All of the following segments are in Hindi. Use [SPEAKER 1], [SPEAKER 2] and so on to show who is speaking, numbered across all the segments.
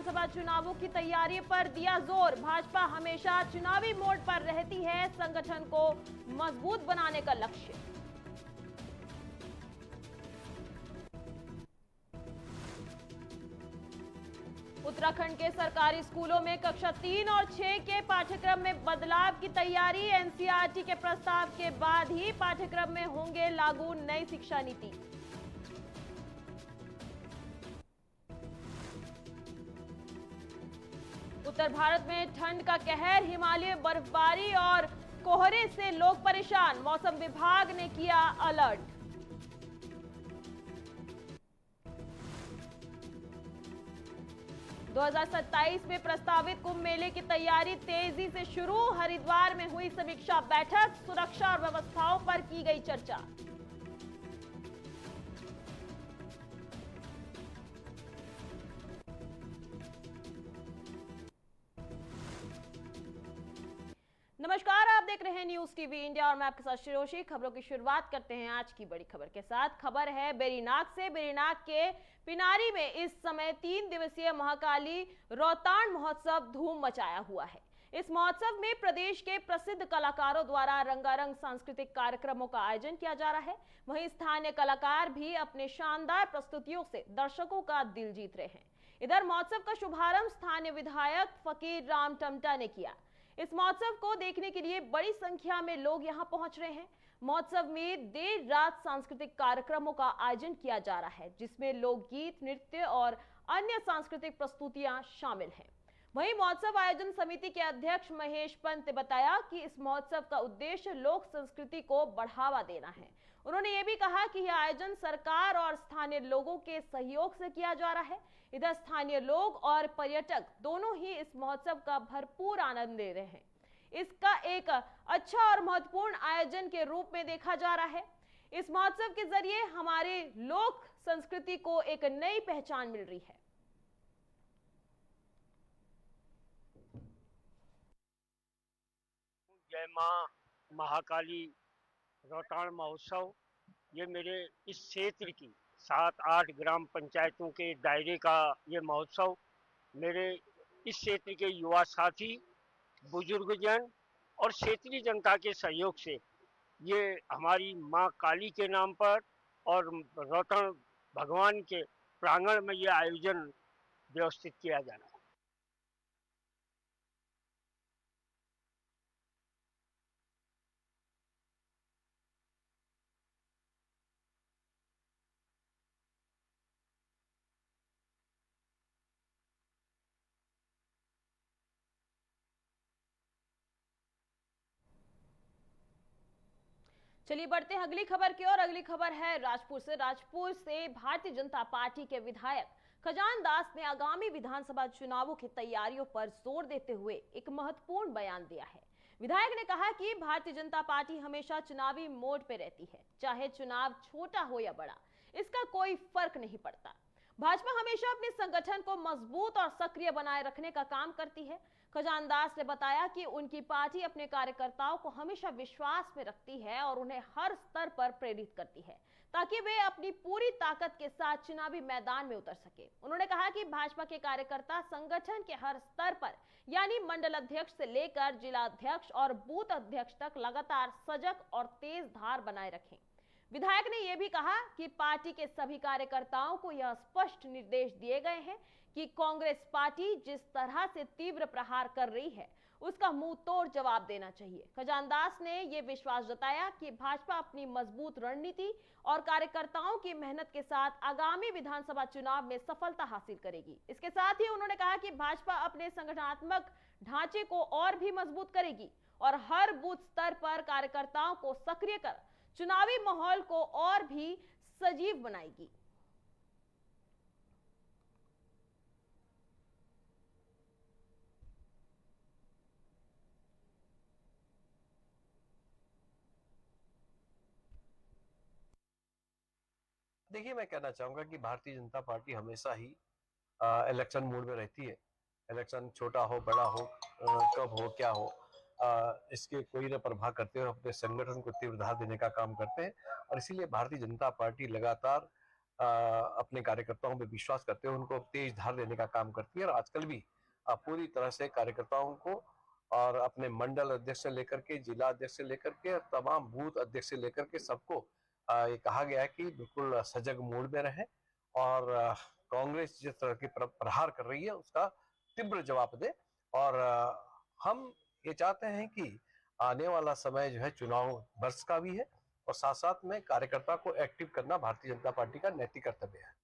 [SPEAKER 1] विधानसभा चुनावों की तैयारी पर दिया जोर। भाजपा हमेशा चुनावी मोड पर रहती है, संगठन को मजबूत बनाने का लक्ष्य। उत्तराखंड के सरकारी स्कूलों में कक्षा 3 और 6 के पाठ्यक्रम में बदलाव की तैयारी। एनसीईआरटी के प्रस्ताव के बाद ही पाठ्यक्रम में होंगे लागू नई शिक्षा नीति। उत्तर भारत में ठंड का कहर, हिमालय बर्फबारी और कोहरे से लोग परेशान। मौसम विभाग ने किया अलर्ट। दो 2027 में प्रस्तावित कुंभ मेले की तैयारी तेजी से शुरू। हरिद्वार में हुई समीक्षा बैठक, सुरक्षा और व्यवस्थाओं पर की गई चर्चा। नमस्कार, आप देख रहे हैं न्यूज टीवी इंडिया और मैं आपके साथ शिरोशी। खबरों की शुरुआत करते हैं आज की बड़ी खबर के साथ। खबर है बेरीनाग से। बेरीनाग के पिनारी में इस समय 3 दिवसीय महाकाली रोहतांड महोत्सव धूम मचाया हुआ है। इस महोत्सव में प्रदेश के प्रसिद्ध कलाकारों द्वारा रंगारंग सांस्कृतिक कार्यक्रमों का आयोजन किया जा रहा है। वहीं स्थानीय कलाकार भी अपने शानदार प्रस्तुतियों से दर्शकों का दिल जीत रहे हैं। इधर महोत्सव का शुभारंभ स्थानीय विधायक फकीर राम टमटा ने किया। इस महोत्सव को देखने के लिए बड़ी संख्या में लोग यहां पहुंच रहे हैं। महोत्सव में देर रात सांस्कृतिक कार्यक्रमों का आयोजन किया जा रहा है, जिसमें लोकगीत, नृत्य और अन्य सांस्कृतिक प्रस्तुतियां शामिल हैं। वहीं महोत्सव आयोजन समिति के अध्यक्ष महेश पंत ने बताया कि इस महोत्सव का उद्देश्य लोक संस्कृति को बढ़ावा देना है। उन्होंने ये भी कहा कि यह आयोजन सरकार और स्थानीय लोगों के सहयोग से किया जा रहा है। इधर स्थानीय लोग और पर्यटक दोनों ही इस महोत्सव का भरपूर आनंद ले रहे हैं। इसका एक अच्छा और महत्वपूर्ण आयोजन के रूप में देखा जा रहा है। इस महोत्सव के जरिए हमारे लोक संस्कृति को एक नई पहचान मिल रही है।
[SPEAKER 2] जय मां महाकाली रोहतांड महोत्सव ये मेरे इस क्षेत्र की 7-8 ग्राम पंचायतों के दायरे का ये महोत्सव मेरे इस क्षेत्र के युवा साथी, बुजुर्गजन और क्षेत्रीय जनता के सहयोग से ये हमारी मां काली के नाम पर और रोहतांड भगवान के प्रांगण में ये आयोजन व्यवस्थित किया जा रहा है।
[SPEAKER 1] चलिए बढ़ते हैं अगली खबर की ओर। अगली खबर है राजपुर से। राजपुर से भारतीय जनता पार्टी के विधायक खजान दास ने आगामी विधानसभा चुनावों की तैयारियों पर जोर देते हुए एक महत्वपूर्ण बयान दिया है। विधायक ने कहा कि भारतीय जनता पार्टी हमेशा चुनावी मोड पे रहती है, चाहे चुनाव छोटा हो या बड़ा, इसका कोई फर्क नहीं पड़ता। भाजपा हमेशा अपने संगठन को मजबूत और सक्रिय बनाए रखने का काम करती है। खजान दास ने बताया कि उनकी पार्टी अपने कार्यकर्ताओं को हमेशा विश्वास में रखती है और उन्हें हर स्तर पर प्रेरित करती है, ताकि वे अपनी पूरी ताकत के साथ चुनावी मैदान में उतर सके। उन्होंने कहा कि भाजपा के कार्यकर्ता संगठन के हर स्तर पर, यानी मंडल अध्यक्ष से लेकर जिला अध्यक्ष और बूथ अध्यक्ष तक लगातार सजग और तेज धार बनाए रखें। विधायक ने यह भी कहा कि पार्टी के सभी कार्यकर्ताओं को यह स्पष्ट निर्देश दिए गए हैं कि कांग्रेस पार्टी जिस तरह से तीव्र प्रहार कर रही है, उसका मुंह तोड़ जवाब देना चाहिए। खजान दास ने यह विश्वास जताया कि भाजपा अपनी मजबूत रणनीति और कार्यकर्ताओं की मेहनत के साथ आगामी विधानसभा चुनाव में सफलता हासिल करेगी। इसके साथ ही उन्होंने कहा कि भाजपा अपने संगठनात्मक ढांचे को और भी मजबूत करेगी और हर बूथ स्तर पर कार्यकर्ताओं को सक्रिय कर चुनावी माहौल को और भी सजीव बनाएगी।
[SPEAKER 3] देखिए, मैं कहना चाहूंगा कि भारतीय जनता पार्टी हमेशा ही इलेक्शन मोड में रहती है। इलेक्शन छोटा हो बड़ा हो, कब हो क्या हो, इसके कोई न परवाह करते हुए अपने संगठन को तीव्र धार देने का काम करते हैं और इसीलिए भारतीय जनता पार्टी लगातार अपने कार्यकर्ताओं पे विश्वास करते हैं, उनको तेज धार देने का काम करती है। और आजकल भी पूरी तरह से कार्यकर्ताओं को और अपने मंडल अध्यक्ष से लेकर के, जिला अध्यक्ष से लेकर के, तमाम बूथ अध्यक्ष से लेकर के सबको ये कहा गया है कि बिल्कुल सजग मूड में रहें और कांग्रेस जिस तरह की प्रहार कर रही है उसका तीव्र जवाब दे। और हम ये चाहते हैं कि आने वाला समय जो है चुनाव वर्ष का भी है और साथ साथ में कार्यकर्ता को एक्टिव करना भारतीय जनता पार्टी का नैतिक कर्तव्य है।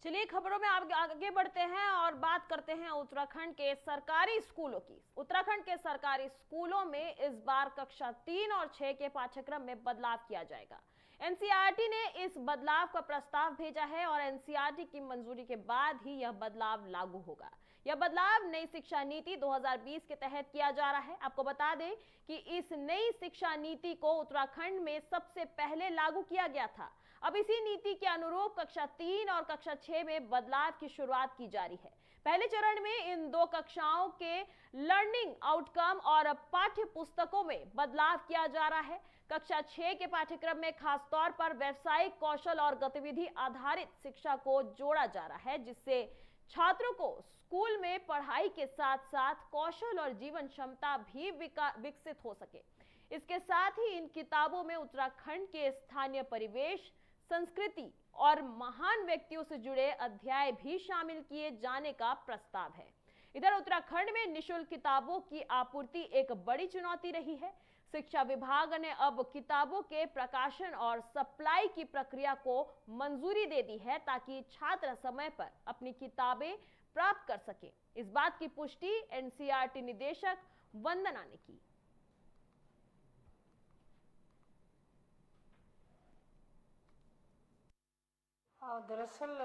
[SPEAKER 1] चलिए खबरों में आगे बढ़ते हैं और बात करते हैं उत्तराखंड के सरकारी स्कूलों की। उत्तराखंड के सरकारी स्कूलों में इस बार कक्षा 3 और 6 के पाठ्यक्रम में बदलाव किया जाएगा। एनसीईआरटी ने इस बदलाव का प्रस्ताव भेजा है और एनसीईआरटी की मंजूरी के बाद ही यह बदलाव लागू होगा। यह बदलाव नई शिक्षा नीति 2020 के तहत किया जा रहा है। आपको बता दें कि इस नई शिक्षा नीति को उत्तराखंड में सबसे पहले लागू किया गया था। अब इसी नीति के अनुरूप कक्षा 3 और कक्षा 6 में बदलाव की शुरुआत की जा रही है। पहले चरण में इन दो कक्षाओं के लर्निंग आउटकम और पाठ्य पुस्तकों में बदलाव किया जा रहा है। कक्षा 6 के पाठ्यक्रम में खास तौर पर व्यावसायिक कौशल और गतिविधि आधारित शिक्षा को जोड़ा जा रहा है, जिससे छात्रों को स्कूल में पढ़ाई के साथ साथ कौशल और जीवन क्षमता भी विकसित हो सके। इसके साथ ही इन किताबों में उत्तराखंड के स्थानीय परिवेश, संस्कृति और महान व्यक्तियों से जुड़े अध्याय भी शामिल किए जाने का प्रस्ताव है। इधर उत्तराखंड में निःशुल्क किताबों की आपूर्ति एक बड़ी चुनौती रही है। शिक्षा विभाग ने अब किताबों के प्रकाशन और सप्लाई की प्रक्रिया को मंजूरी दे दी है ताकि छात्र समय पर अपनी किताबें प्राप्त कर सके। इस बात की पुष्टि एनसीईआरटी निदेशक वंदना ने की।
[SPEAKER 4] दरअसल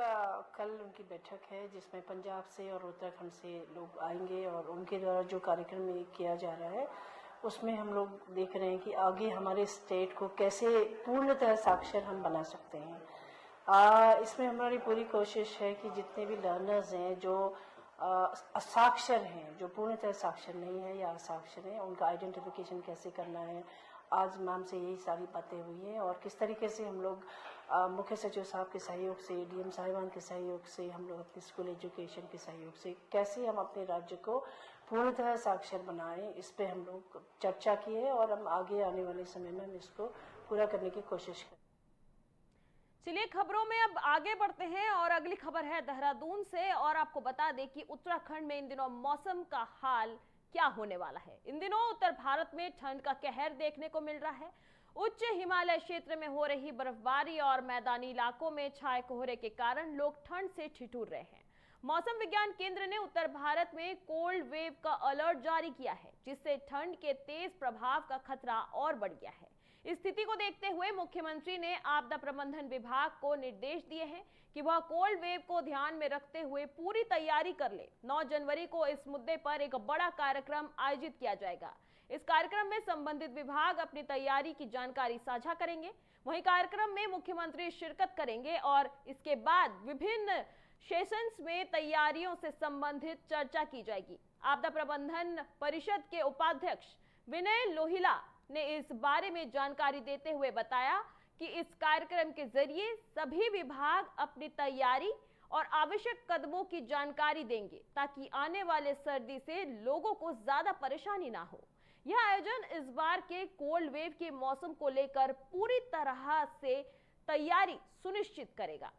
[SPEAKER 4] कल उनकी बैठक है जिसमें पंजाब से और उत्तराखंड से लोग आएंगे और उनके द्वारा जो कार्यक्रम में किया जा रहा है उसमें हम लोग देख रहे हैं कि आगे हमारे स्टेट को कैसे पूर्णतः साक्षर हम बना सकते हैं। इसमें हमारी पूरी कोशिश है कि जितने भी लर्नर्स हैं जो असाक्षर हैं, जो पूर्णतः साक्षर नहीं है या असाक्षर हैं, उनका आइडेंटिफिकेशन कैसे करना है। आज मैम से यही सारी बातें हुई हैं और किस तरीके से हम लोग मुख्य सचिव साहब के सहयोग से, डीएम साहिबान के सहयोग से, हम लोग अपने स्कूल एजुकेशन के सहयोग से कैसे हम अपने राज्य को पूर्णतः साक्षर बनाएं, इस पे हम लोग चर्चा की है और हम आगे आने वाले समय में हम इसको पूरा करने की कोशिश करें।
[SPEAKER 1] चलिए खबरों में अब आगे बढ़ते हैं और अगली खबर है देहरादून से। और आपको बता दें कि उत्तराखंड में इन दिनों मौसम का हाल क्या होने वाला है। इन दिनों उत्तर भारत में ठंड का कहर देखने को मिल रहा है। उच्च हिमालय क्षेत्र में हो रही बर्फबारी और मैदानी इलाकों में छाए कोहरे के कारण लोग ठंड से ठिठुर रहे हैं। मौसम विज्ञान केंद्र ने उत्तर भारत में कोल्ड वेव का अलर्ट जारी किया है, जिससे ठंड के तेज प्रभाव का खतरा और बढ़ गया है। इस स्थिति को देखते हुए मुख्यमंत्री ने आपदा प्रबंधन विभाग को निर्देश दिए हैं कि वह कोल्ड वेव को ध्यान में रखते हुए पूरी तैयारी कर ले। 9 जनवरी को इस मुद्दे पर एक बड़ा कार्यक्रम आयोजित किया जाएगा। इस कार्यक्रम में संबंधित विभाग अपनी तैयारी की जानकारी साझा करेंगे। वहीं कार्यक्रम में मुख्यमंत्री शिरकत करेंगे और इसके बाद विभिन्न सेशंस में तैयारियों से संबंधित चर्चा की जाएगी। आपदा प्रबंधन परिषद के उपाध्यक्ष विनय लोहिला ने इस बारे में जानकारी देते हुए बताया कि इस कार्यक्रम के जरिए सभी विभाग अपनी तैयारी और आवश्यक कदमों की जानकारी देंगे ताकि आने वाले सर्दी से लोगों को ज्यादा परेशानी ना हो। यह आयोजन इस बार के कोल्ड वेव के मौसम को लेकर पूरी तरह से तैयारी सुनिश्चित करेगा।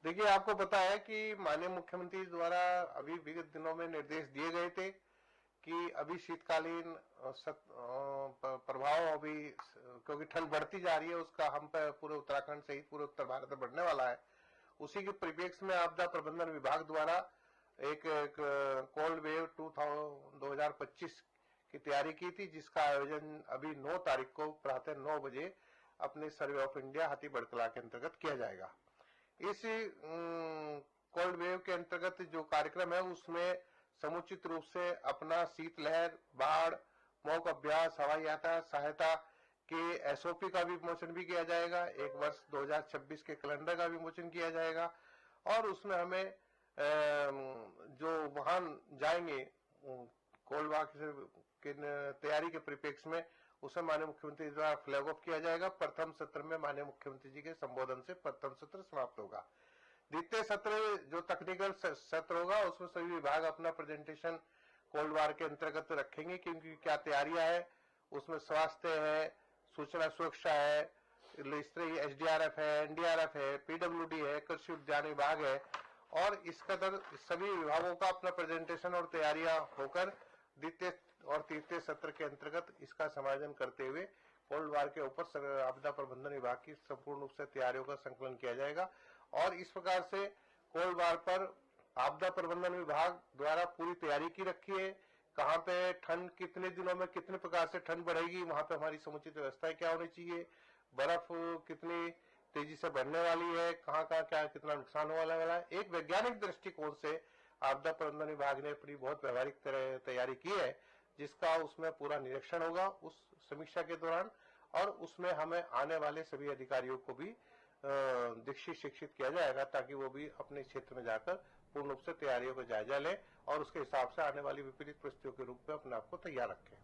[SPEAKER 5] देखिए, आपको पता है कि माननीय मुख्यमंत्री द्वारा अभी विगत दिनों में निर्देश दिए गए थे कि अभी शीतकालीन प्रभाव अभी क्योंकि ठंड बढ़ती जा रही है उसका हम पे पूरे उत्तराखंड सहित पूरे उत्तर भारत में बढ़ने वाला है। उसी के परिप्रेक्ष्य में आपदा प्रबंधन विभाग द्वारा एक कोल्ड वेव 2025 की तैयारी की थी, जिसका आयोजन अभी 9 तारीख को प्रातः 9 बजे अपने सर्वे ऑफ इंडिया हाथीबढ़ कला के अंतर्गत किया जाएगा। इस कोल्ड वेव के अंतर्गत जो कार्यक्रम है उसमें समुचित रूप से अपना शीतलहर, बाढ़, मौक अभ्यास, हवाई यातायात सहायता के एसओपी का विमोचन भी किया जाएगा। एक वर्ष 2026 के कैलेंडर का विमोचन किया जाएगा और उसमें हमें जो वाहन जाएंगे कोल्ड वाक तैयारी के परिप्रेक्ष्य में उसे माननीय मुख्यमंत्री द्वारा फ्लैग ऑफ किया जाएगा। प्रथम सत्र में माननीय मुख्यमंत्री जी के संबोधन से प्रथम सत्र समाप्त होगा। द्वितीय सत्र जो तकनीकल सत्र होगा उसमें सभी विभाग अपना प्रेजेंटेशन कोल्ड वार के अंतर्गत रखेंगे, क्योंकि क्या तैयारियां है उसमें स्वास्थ्य है, सूचना सुरक्षा है, SDRF है, NDRF है, PWD है, कृषि उद्यान विभाग है, और इस कदर सभी विभागों का अपना प्रेजेंटेशन और तैयारियां होकर द्वितीय और तृतीय सत्र के अंतर्गत इसका समायोजन करते हुए कोल्ड वार के ऊपर आपदा प्रबंधन विभाग की संपूर्ण रूप से तैयारियों का संकलन किया जाएगा। और इस प्रकार से कोल्ड वार पर आपदा प्रबंधन विभाग द्वारा पूरी तैयारी की रखी है। कहाँ पे ठंड कितने दिनों में कितने प्रकार से ठंड बढ़ेगी, वहां पे हमारी समुचित व्यवस्थाएं क्या होनी चाहिए, बर्फ कितनी तेजी से बढ़ने वाली है, कहाँ क्या कितना नुकसान होने वाला है। एक वैज्ञानिक दृष्टिकोण से आपदा प्रबंधन विभाग ने अपनी बहुत व्यवहारिक तैयारी की है, जिसका उसमें पूरा निरीक्षण होगा उस समीक्षा के दौरान, और उसमें हमें आने वाले सभी अधिकारियों को भी दीक्षित शिक्षित किया जाएगा, ताकि वो भी अपने क्षेत्र में जाकर पूर्ण रूप से तैयारियों का जायजा लें और उसके हिसाब से आने वाली विपरीत परिस्थितियों के रूप में अपने आप को तैयार रखें।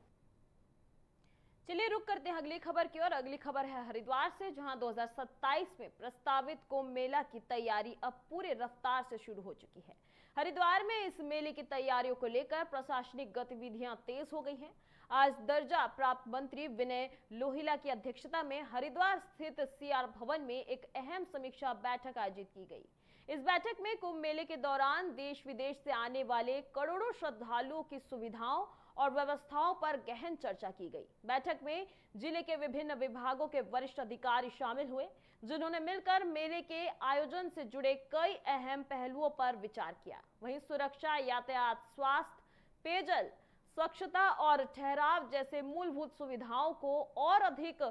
[SPEAKER 1] चलिए रुक करते हैं अगली खबर की ओर। अगली खबर है हरिद्वार से, जहां 2027 में प्रस्तावित कुंभ मेला की तैयारी अब पूरे रफ्तार से शुरू हो चुकी है। हरिद्वार में इस मेले की तैयारियों को लेकर प्रशासनिक गतिविधियां तेज हो गई हैं। आज दर्जा प्राप्त मंत्री विनय लोहिला की अध्यक्षता में हरिद्वार स्थित CR भवन में एक अहम समीक्षा बैठक आयोजित की गई। इस बैठक में कुंभ मेले के दौरान देश विदेश से आने वाले करोड़ों श्रद्धालुओं की सुविधाओं और व्यवस्थाओं पर गहन चर्चा की गई। बैठक में जिले के विभिन्न विभागों के वरिष्ठ अधिकारी शामिल हुए, जिन्होंने मिलकर मेले के आयोजन से जुड़े कई अहम पहलुओं पर विचार किया। वहीं सुरक्षा, यातायात, स्वास्थ्य, पेयजल, स्वच्छता और ठहराव जैसे मूलभूत सुविधाओं को और अधिक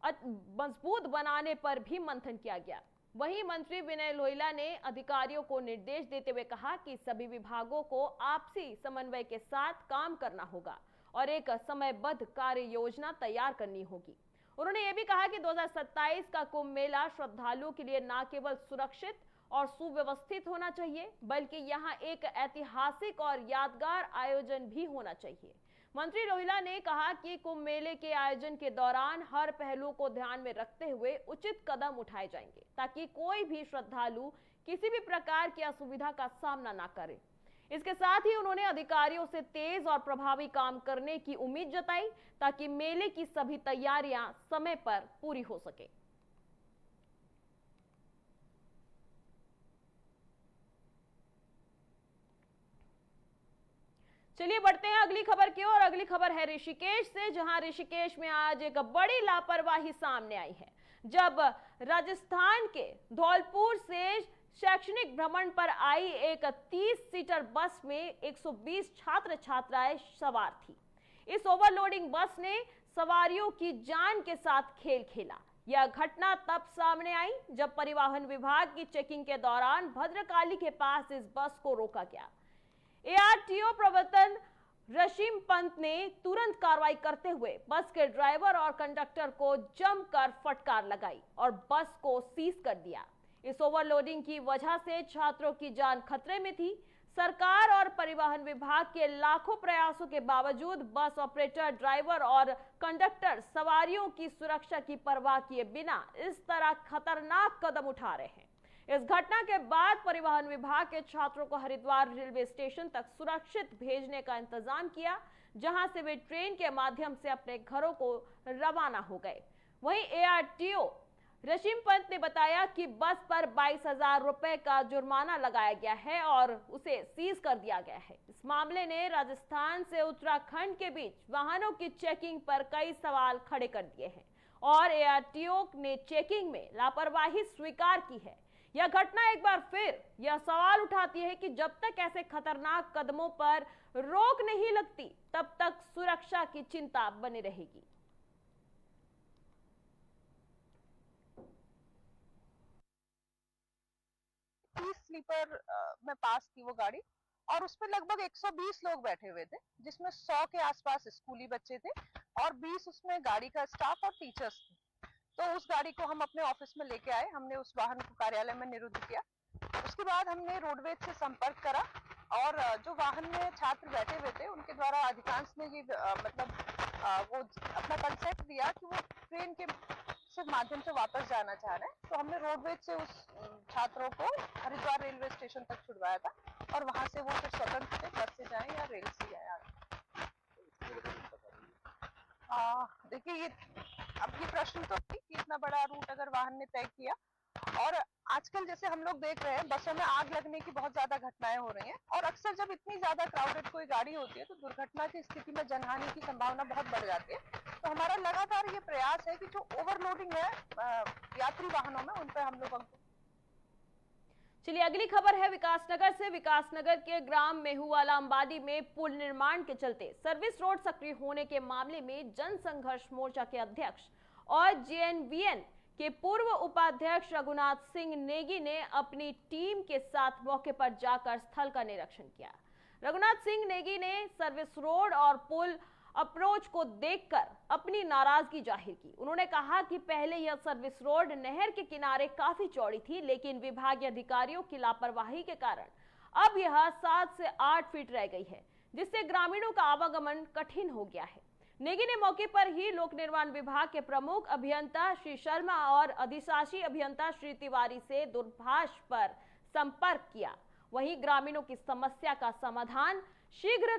[SPEAKER 1] मजबूत बनाने पर भी मंथन किया गया। वहीं मंत्री विनय लोहिला ने अधिकारियों को निर्देश देते हुए कहा कि सभी विभागों को आपसी समन्वय के साथ काम करना होगा और एक समयबद्ध कार्य योजना तैयार करनी होगी। उन्होंने ये भी कहा कि 2027 का कुंभ मेला श्रद्धालुओं के लिए न केवल सुरक्षित और सुव्यवस्थित होना चाहिए, बल्कि यहाँ एक ऐतिहासिक और यादगार आयोजन भी होना चाहिए। मंत्री लोहिला ने कहा कि कुंभ मेले के आयोजन के दौरान हर पहलू को ध्यान में रखते हुए उचित कदम उठाए जाएंगे, ताकि कोई भी श्रद्धालु किसी भी प्रकार की असुविधा का सामना ना करे। इसके साथ ही उन्होंने अधिकारियों से तेज और प्रभावी काम करने की उम्मीद जताई, ताकि मेले की सभी तैयारियां समय पर पूरी हो सके। चलिए बढ़ते हैं अगली खबर की ओर। अगली खबर है ऋषिकेश से, जहां ऋषिकेश में आज एक बड़ी लापरवाही सामने आई है, जब राजस्थान के धौलपुर से शैक्षणिक भ्रमण पर आई एक 30 सीटर बस में 120 छात्र छात्राएं सवार थी। इस ओवरलोडिंग बस ने सवारियों की जान के साथ खेल खेला। यह घटना तब सामने आई जब परिवहन विभाग की चेकिंग के दौरान भद्रकाली के पास इस बस को रोका गया। ARTO प्रवर्तन रशीम पंत ने तुरंत कार्रवाई करते हुए बस के ड्राइवर और कंडक्टर को जमकर फटकार लगाई और बस को सीज कर दिया। इस ओवरलोडिंग की वजह से छात्रों की जान खतरे में थी। सरकार और परिवहन विभाग के लाखों प्रयासों के बावजूद बस ऑपरेटर, ड्राइवर और कंडक्टर सवारियों की सुरक्षा की परवाह किए बिना इस तरह खतरनाक कदम उठा रहे हैं। इस घटना के बाद परिवहन विभाग के छात्रों को हरिद्वार रेलवे स्टेशन तक सुरक्षित भेजने का इंतजाम किया, जहां से वे ट्रेन के माध्यम से अपने घरों को रवाना हो गए। वहीं ARTO रशीम पंत ने बताया कि बस पर 22,000 रुपए का जुर्माना लगाया गया है और उसे सीज कर दिया गया है। इस मामले ने राजस्थान से उत्तराखंड के बीच वाहनों की चेकिंग पर कई सवाल खड़े कर दिए हैं और ARTO ने चेकिंग में लापरवाही स्वीकार की है। यह घटना एक बार फिर यह सवाल उठाती है कि जब तक ऐसे खतरनाक कदमों पर रोक नहीं लगती, तब तक सुरक्षा की चिंता बनी रहेगी।
[SPEAKER 6] स्लीपर में पास की वो गाड़ी और उसमें लगभग 120 लोग बैठे हुए थे, जिसमें 100 के आसपास स्कूली बच्चे थे और 20 उसमें गाड़ी का स्टाफ और टीचर्स थे। तो उस गाड़ी को हम अपने ऑफिस में लेके आए, हमने उस वाहन को कार्यालय में निरुद्ध किया उसके बाद हमने रोडवेज से संपर्क करा और जो वाहन में छात्र बैठे हुए थे उनके द्वारा अधिकांश ने ये वो अपना कंसेप्ट दिया कि वो ट्रेन के सिर्फ माध्यम से वापस जाना चाह रहे हैं। तो हमने रोडवेज से उस छात्रों को हरिद्वार रेलवे स्टेशन तक छुड़वाया था और वहां से वो फिर स्वतंत्र थे, बस से जाएं या रेल से जाएं आगे। देखिए ये अब ये प्रश्न तो है कि इतना बड़ा रूट अगर वाहन ने तय किया, और आजकल जैसे हम लोग देख रहे हैं बसों में आग लगने की बहुत ज्यादा घटनाएं हो रही हैं, और अक्सर जब इतनी ज्यादा क्राउडेड कोई गाड़ी होती है तो दुर्घटना की स्थिति में जनहानि की संभावना बहुत बढ़ जाती है। तो हमारा लगातार ये प्रयास है कि जो ओवरलोडिंग है यात्री वाहनों में, उन पर हम लोग
[SPEAKER 1] चलिए अगली खबर है विकासनगर से। विकासनगर के ग्राम मेहुवाला अंबाडी में पुल निर्माण के चलते सर्विस रोड सक्रिय होने के मामले में जन संघर्ष मोर्चा के अध्यक्ष और जेएनवीएन के पूर्व उपाध्यक्ष रघुनाथ सिंह नेगी ने अपनी टीम के साथ मौके पर जाकर स्थल का निरीक्षण किया। रघुनाथ सिंह नेगी ने सर्विस रोड और पुल अप्रोच को देखकर अपनी नाराजगी जाहिर की। उन्होंने कहा कि पहले यह सर्विस रोड नहर के किनारे काफी चौड़ी थी, लेकिन विभागीय अधिकारियों की लापरवाही के कारण अब यह 7 से 8 फीट रह गई है, जिससे ग्रामीणों का आवागमन कठिन हो गया है। नेगी ने मौके पर ही लोक निर्माण विभाग के प्रमुख अभियंता श्री शर्मा और अधिशासी अभियंता श्री तिवारी से दूरभाष पर संपर्क किया। वहीं ग्रामीणों की समस्या का समाधान शीघ्र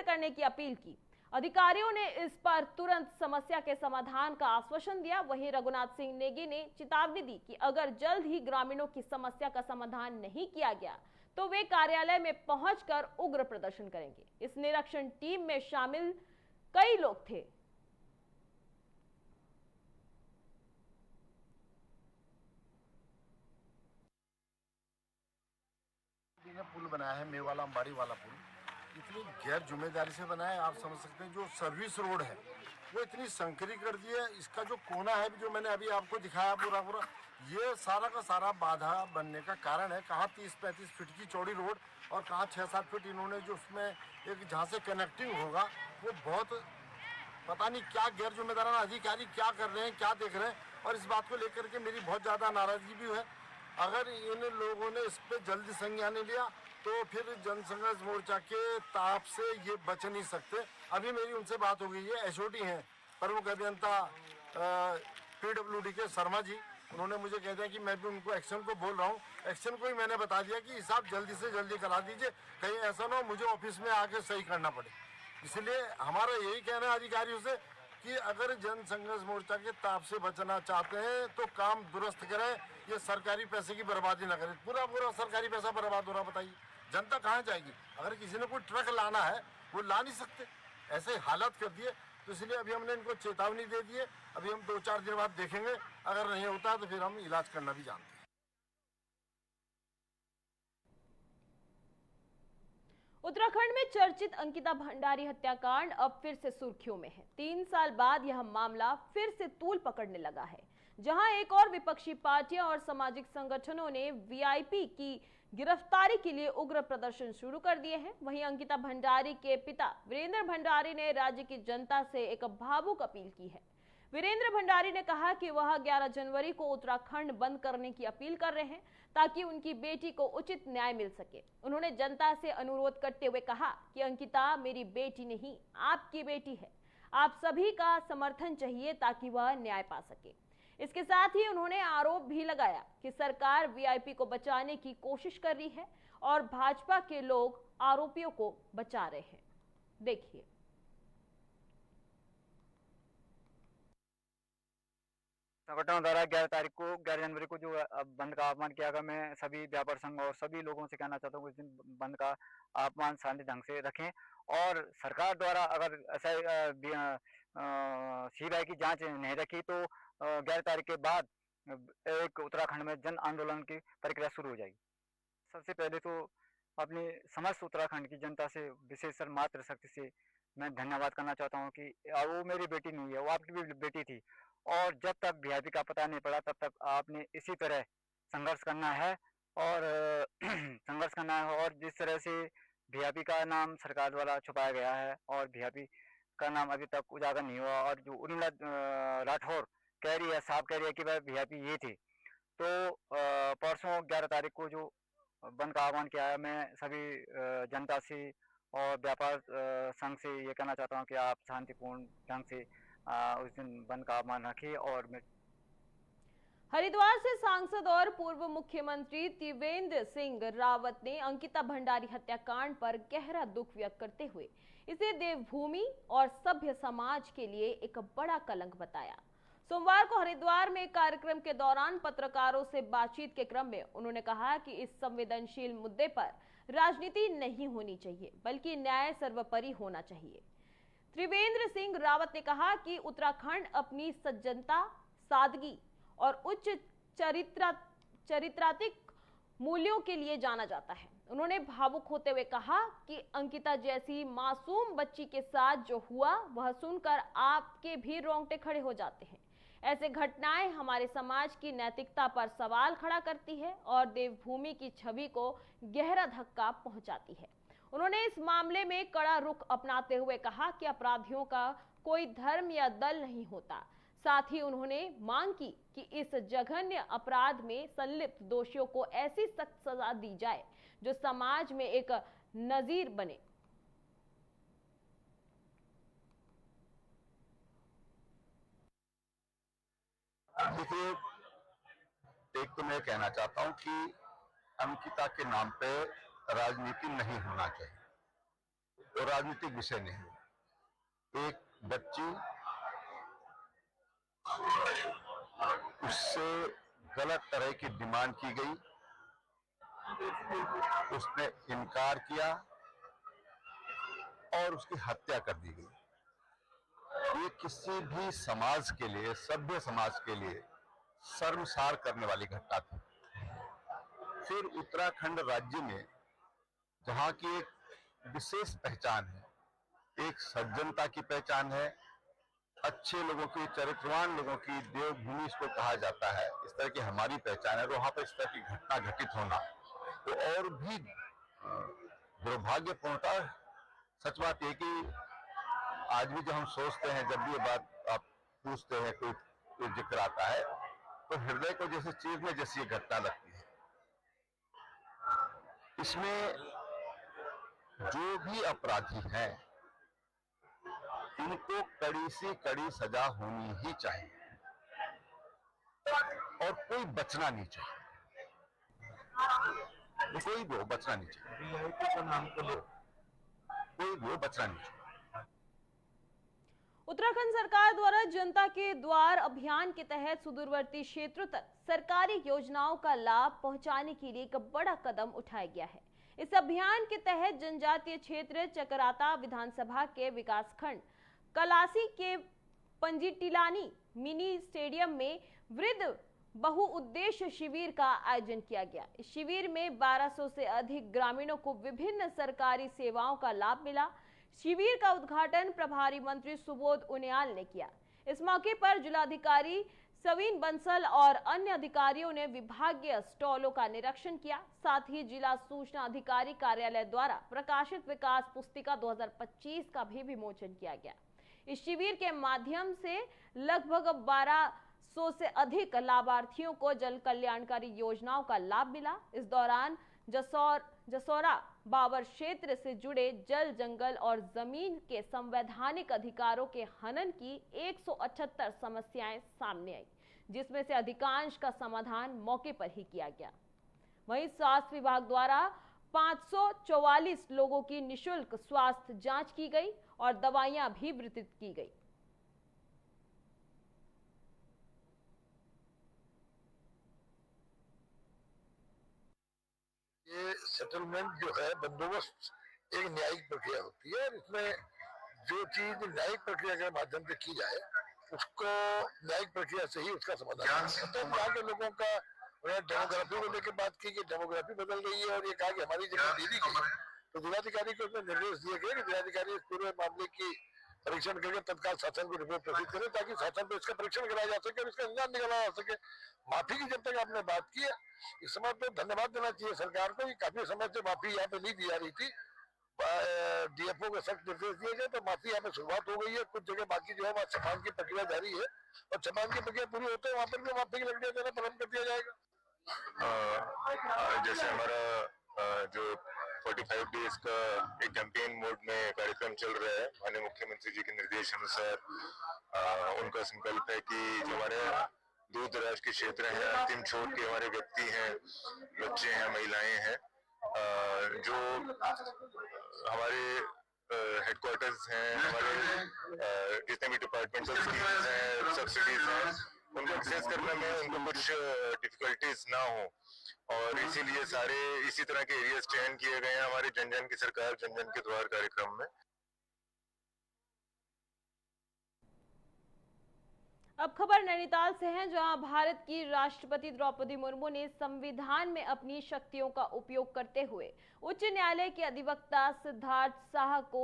[SPEAKER 1] करने की अपील की। अधिकारियों ने इस पर तुरंत समस्या के समाधान का आश्वासन दिया। वहीं रघुनाथ सिंह नेगी ने चेतावनी दी कि अगर जल्द ही ग्रामीणों की समस्या का समाधान नहीं किया गया तो वे कार्यालय में पहुंचकर उग्र प्रदर्शन करेंगे। इस निरीक्षण टीम में शामिल कई लोग थे।
[SPEAKER 7] पुल बनाया है, मेवाला अंबाड़ी वाला पुल, इतनी गैर जिम्मेदारी से बनाया है। आप समझ सकते हैं जो सर्विस रोड है वो इतनी संकरी कर दी है। इसका जो कोना है जो मैंने अभी आपको दिखाया पूरा ये सारा का सारा बाधा बनने का कारण है। कहाँ 30-35 फीट की चौड़ी रोड और कहाँ 6-7 फीट इन्होंने जो उसमें एक जहाँ से कनेक्टिंग होगा वो बहुत पता नहीं क्या गैर जिम्मेदाराना अधिकारी क्या कर रहे हैं, क्या देख रहे हैं। और इस बात को लेकर के मेरी बहुत ज़्यादा नाराजगी भी है। अगर इन लोगों ने इस पर जल्दी संज्ञान नहीं लिया तो फिर जनसंघर्ष मोर्चा के ताप से ये बच नहीं सकते। अभी मेरी उनसे बात हो गई है, एसओटी हैं प्रमुख अभियंता पीडब्ल्यूडी के शर्मा जी, उन्होंने मुझे कह दिया कि मैं भी उनको एक्शन को बोल रहा हूँ। एक्शन को ही मैंने बता दिया कि हिसाब जल्दी से जल्दी करा दीजिए, कहीं ऐसा ना हो मुझे ऑफिस में आके सही करना पड़े। इसलिए हमारा यही कहना है अधिकारियों से कि अगर जनसंघर्ष मोर्चा के ताप से बचना चाहते हैं तो काम दुरुस्त करें, ये सरकारी पैसे की बर्बादी ना करें। पूरा सरकारी पैसा बर्बाद हो रहा, बताइए जनता कहाँ जाएगी। अगर किसी ने कोई ट्रक लाना है वो ला नहीं सकते, ऐसे हालात कर दिए। तो इसलिए अभी हमने इनको चेतावनी दे दी है। अभी हम 2-4 दिन बाद देखेंगे, अगर नहीं होता तो फिर हम इलाज करना भी जानते हैं।
[SPEAKER 1] उत्तराखंड में चर्चित अंकिता भंडारी हत्याकांड अब फिर से सुर्खियों में है। 3 साल बाद यह मामला फिर से तूल पकड़ने लगा है, जहां एक और विपक्षी पार्टियां और सामाजिक संगठनों ने वीआईपी की गिरफ्तारी के लिए उग्र प्रदर्शन शुरू कर दिए हैं। वहीं अंकिता भंडारी के पिता वीरेंद्र भंडारी ने राज्य की जनता से एक भावुक अपील की है। वीरेंद्र भंडारी ने कहा कि वह 11 जनवरी को उत्तराखंड बंद करने की अपील कर रहे हैं ताकि उनकी बेटी को उचित न्याय मिल सके। उन्होंने जनता से अनुरोध करते हुए कहा कि अंकिता मेरी बेटी नहीं, आपकी बेटी है। आप सभी का समर्थन चाहिए ताकि वह न्याय पा सके। इसके साथ ही उन्होंने आरोप भी लगाया कि सरकार वीआईपी को बचाने की कोशिश कर रही है और भाजपा के लोग आरोपियों को बचा रहे हैं। देखिए।
[SPEAKER 8] संगठनों द्वारा 11 जनवरी को जो बंद का आह्वान किया गया, मैं सभी व्यापार संघ और सभी लोगों से कहना चाहता हूँ इस दिन बंद का आह्वान शांति ढंग से रखें। और सरकार द्वारा अगर ऐसा सीबीआई की जांच नहीं रखी तो 11 तारीख के बाद एक उत्तराखंड में जन आंदोलन की प्रक्रिया शुरू हो जाएगी। सबसे पहले तो अपनी समस्त उत्तराखंड की जनता से, विशेषकर मातृशक्ति से मैं धन्यवाद करना चाहता हूँ कि वो मेरी बेटी नहीं है, वो आपकी भी बेटी थी। और जब तक वीआईपी का पता नहीं पड़ा तब तक आपने इसी तरह संघर्ष करना है और संघर्ष करना है। और जिस तरह से वीआईपी का नाम सरकार द्वारा छुपाया गया है और वीआईपी का नाम अभी तक उजागर नहीं हुआ, और जो उर्मिला राठौर कह रही है, साफ कह रही है कि वह वीआईपी ये थी, तो परसों 11 तारीख को जो बंद का आह्वान किया है, मैं सभी जनता से और व्यापार संघ से ये कहना चाहता हूँ कि आप शांतिपूर्ण ढंग से उस दिन बंद का आह्वान रखें। और
[SPEAKER 1] हरिद्वार से सांसद और पूर्व मुख्यमंत्री त्रिवेंद्र सिंह रावत ने अंकिता भंडारी हत्याकांड पर गहरा दुख व्यक्त करते हुए इसे देवभूमि और सभ्य समाज के लिए एक बड़ा कलंक बताया। सोमवार को हरिद्वार में एक कार्यक्रम के दौरान पत्रकारों से बातचीत के क्रम में उन्होंने कहा कि इस संवेदनशील मुद्दे पर राजनीति नहीं होनी चाहिए, बल्कि न्याय सर्वोपरि होना चाहिए। त्रिवेंद्र सिंह रावत ने कहा कि उत्तराखंड अपनी सज्जनता, सादगी और उच्च चारित्रिक मूल्यों के लिए जाना जाता है। उन्होंने भावुक होते हुए कहा कि अंकिता जैसी मासूम बच्ची के साथ जो हुआ वह सुनकर आपके भी रोंगटे खड़े हो जाते हैं। ऐसे घटनाएं हमारे समाज की नैतिकता पर सवाल खड़ा करती है और देवभूमि की छवि को गहरा धक्का पहुंचाती है। उन्होंने इस मामले में कड़ा रुख अपनाते हुए कहा कि अपराधियों का कोई धर्म या दल नहीं होता। साथ ही उन्होंने मांग की कि इस जघन्य अपराध में संलिप्त दोषियों को ऐसी सख्त सजा दी जाए जो समाज में एक नजीर बने।
[SPEAKER 9] देखिए, एक तो मैं कहना चाहता हूं कि अंकिता के नाम पे राजनीति नहीं होना चाहिए, तो राजनीतिक विषय नहीं। एक बच्ची, उससे गलत तरह की डिमांड की गई, उसने इनकार किया और उसकी हत्या कर दी गई। ये किसी भी समाज के लिए, सभ्य समाज के लिए शर्मसार करने वाली घटना थी। फिर उत्तराखंड राज्य में जहां की एक विशेष पहचान है, एक सज्जनता की पहचान है, अच्छे लोगों की, चरित्रवान लोगों की देवभूमि इसको कहा जाता है, इस तरह की हमारी पहचान है। वहां पर इस तरह की घटना घटित होना तो और भी दुर्भाग्यपूर्णता। सच बात यह कि आज भी जब हम सोचते हैं, जब भी ये बात आप पूछते हैं, कोई जिक्र आता है, तो हृदय को जैसे चीरने जैसी ये घटना लगती है। इसमें जो भी अपराधी हैं, इनको कड़ी से कड़ी सजा होनी ही चाहिए और कोई बचना नहीं चाहिए। कोई भी हो, बचना नहीं चाहिए। कोई भी हो, बचना नहीं चाहिए।
[SPEAKER 1] उत्तराखंड सरकार द्वारा जनता के द्वार अभियान के तहत सुदूरवर्ती क्षेत्रों तक सरकारी योजनाओं का लाभ पहुंचाने के लिए एक बड़ा कदम उठाया गया है। इस अभियान के तहत जनजातीय क्षेत्र चकराता विधानसभा के विकासखंड कलासी के पंजीटिलानी मिनी स्टेडियम में वृद्ध बहुउद्देश्य शिविर का आयोजन किया गया। इस शिविर में 1200 से अधिक ग्रामीणों को विभिन्न सरकारी सेवाओं का लाभ मिला। शिविर का उद्घाटन प्रभारी मंत्री सुबोध उनियाल ने किया। इस मौके पर जिलाधिकारी सवीन बंसल और अन्य अधिकारियों ने विभागीय स्टॉलों का निरीक्षण किया। साथ ही जिला सूचना अधिकारी कार्यालय द्वारा प्रकाशित विकास पुस्तिका 2025 का भी विमोचन किया गया। इस शिविर के माध्यम से लगभग 1200 से अधिक लाभार्थियों को जन कल्याणकारी योजनाओं का लाभ मिला। इस दौरान जसौरा बावर क्षेत्र से जुड़े जल, जंगल और जमीन के संवैधानिक अधिकारों के हनन की 178 समस्याएं सामने आई, जिसमें से अधिकांश का समाधान मौके पर ही किया गया। वहीं स्वास्थ्य विभाग द्वारा 544 लोगों की निशुल्क स्वास्थ्य जांच की गई और दवाइयां भी वितरित की गई।
[SPEAKER 7] ये सेटलमेंट जो है, बंदोबस्त एक न्यायिक प्रक्रिया होती है और इसमें जो चीज न्यायिक प्रक्रिया के माध्यम से की जाए उसको न्यायिक प्रक्रिया से ही उसका समाधान। तो यहाँ के लोगों का डेमोग्राफी को लेकर बात की कि डेमोग्राफी बदल रही है और ये कहा कि हमारी जगह दे दी गई, तो जिलाधिकारी को उसमें निर्देश दिए गए कि जिलाधिकारी इस पूरे मामले की परीक्षण करके तत्काल शासन को रिपोर्ट प्रेषित करें ताकि शासन पर इसका परीक्षण कराया जा सके और इसका अंजाम निकाला जा सके। माफी की जब तक आपने बात की है, इस समय पे धन्यवाद देना चाहिए सरकार को कि काफी समय से माफी यहाँ पे नहीं दी जा रही थी। डीएफओ को सख्त निर्देश दिए गए तो माफी यहाँ पे शुरुआत हो गई है। कुछ जगह बाकी जो है वहाँ छपान की प्रक्रिया जारी है और छपान की प्रक्रिया पूरी होते हैं वहाँ पर भी माफी की लकड़ियां देना प्रारंभ कर दिया जाएगा।
[SPEAKER 10] जैसे हमारा जो 45 डेज का एक कैंपेन मोड में कार्यक्रम चल रहा है, माननीय मुख्यमंत्री जी के निर्देश अनुसार उनका संकल्प है कि जो हमारे दूर दराज के क्षेत्र हैं, अंतिम छोर के हमारे व्यक्ति हैं, बच्चे हैं, महिलाएं हैं, जो हमारे हेडक्वार्टर्स हैं, हमारे जितने भी डिपार्टमेंटल स्कीम्स हैं, सब्सिडीज हैं, उनको एक्सेस करने में उनको कुछ डिफिकल्टीज ना हो, और इसीलिए सारे इसी तरह के एरियाज चयन किए गए हैं हमारे जन जन की सरकार जन जन के द्वार कार्यक्रम में।
[SPEAKER 1] अब खबर नैनीताल से है, जहां भारत की राष्ट्रपति द्रौपदी मुर्मू ने संविधान में अपनी शक्तियों का उपयोग करते हुए उच्च न्यायालय के अधिवक्ता सिद्धार्थ शाह को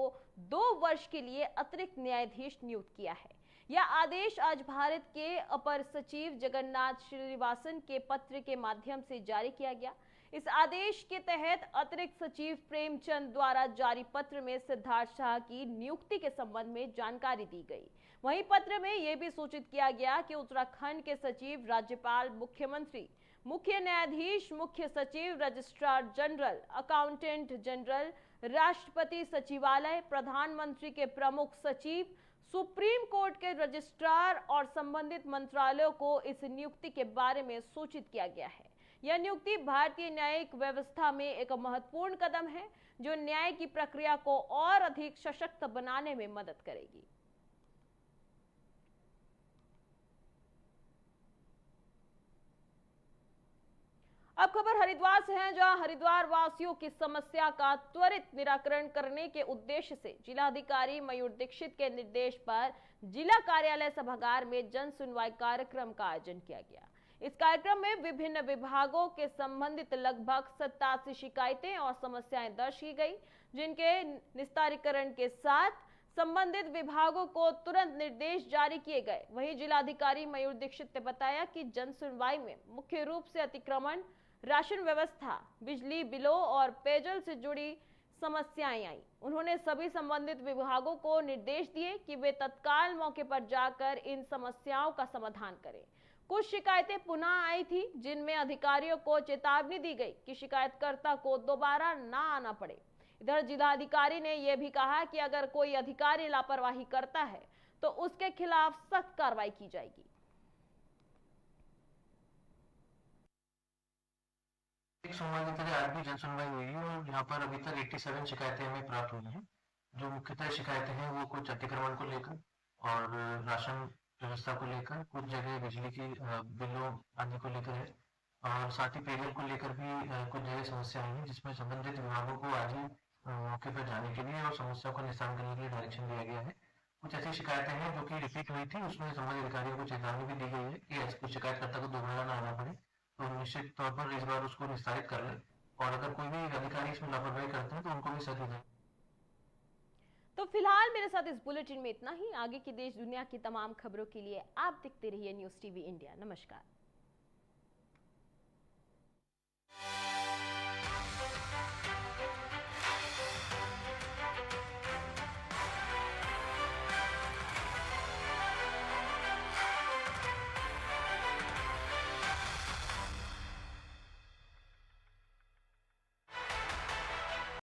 [SPEAKER 1] 2 वर्ष के लिए अतिरिक्त न्यायाधीश नियुक्त किया है। यह आदेश आज भारत के अपर सचिव जगन्नाथ श्रीनिवासन के पत्र के माध्यम से जारी किया गया। इस आदेश के तहत अतिरिक्त सचिव प्रेमचंद द्वारा जारी पत्र में सिद्धार्थ शाह की नियुक्ति के संबंध में जानकारी दी गई। वहीं पत्र में यह भी सूचित किया गया कि उत्तराखंड के सचिव राज्यपाल, मुख्यमंत्री, मुख्य न्यायाधीश, मुख्य सचिव, रजिस्ट्रार जनरल, अकाउंटेंट जनरल, राष्ट्रपति सचिवालय, प्रधानमंत्री के प्रमुख सचिव, सुप्रीम कोर्ट के रजिस्ट्रार और संबंधित मंत्रालयों को इस नियुक्ति के बारे में सूचित किया गया है। यह नियुक्ति भारतीय न्यायिक व्यवस्था में एक महत्वपूर्ण कदम है, जो न्याय की प्रक्रिया को और अधिक सशक्त बनाने में मदद करेगी। अब खबर हरिद्वार से है, जहां हरिद्वार वासियों की समस्या का त्वरित निराकरण करने के उद्देश्य से जिलाधिकारी मयूर दीक्षित के निर्देश पर जिला कार्यालय सभागार में जन सुनवाई कार्यक्रम का आयोजन किया गया। इस कार्यक्रम में विभिन्न विभागों के संबंधित लगभग 87 शिकायतें और समस्याएं दर्ज की गई, जिनके निस्तारीकरण के साथ संबंधित विभागों को तुरंत निर्देश जारी किए गए। वहीं जिलाधिकारी मयूर दीक्षित ने बताया कि जन सुनवाई में मुख्य रूप से अतिक्रमण, राशन व्यवस्था, बिजली बिलों और पेयजल से जुड़ी समस्याएं आई। उन्होंने सभी संबंधित विभागों को निर्देश दिए कि वे तत्काल मौके पर जाकर इन समस्याओं का समाधान करें। कुछ शिकायतें पुनः आई थी, जिनमें अधिकारियों को चेतावनी दी गई कि शिकायतकर्ता को दोबारा ना आना पड़े। इधर जिलाधिकारी ने यह भी कहा कि अगर कोई अधिकारी लापरवाही करता है तो उसके खिलाफ सख्त कार्रवाई की जाएगी।
[SPEAKER 11] सोमवार की तरह आज भी जन सुनवाई हुई है और यहाँ पर अभी तक 87 शिकायतें हमें प्राप्त हुई हैं। जो मुख्यतः शिकायतें हैं वो कुछ अतिक्रमण को लेकर और राशन व्यवस्था को लेकर, कुछ जगह बिजली की बिलों आदि को लेकर है, और साथ ही पेयजल को लेकर भी कुछ जगह समस्याएं हैं, जिसमें संबंधित विभागों को आज ही मौके पर जाने के लिए और समस्या को निस्तारण करने के लिए डायरेक्शन दिया गया है। कुछ ऐसी शिकायतें हैं जो कि रिपीट हुई थी, उसमें संबंधित अधिकारियों को चेतावनी भी दी गई है कि ऐसे शिकायतकर्ता को दोबारा ना आना पड़े, तो निश्चित तौर पर इस बार उसको निस्तारित कर लें, और अगर कोई भी अधिकारी इसमें लापरवाही करते हैं तो उनको भी सख्त सजा।
[SPEAKER 1] तो फिलहाल मेरे साथ इस बुलेटिन में इतना ही। आगे की देश दुनिया की तमाम खबरों के लिए आप देखते रहिए न्यूज़ टीवी इंडिया। नमस्कार।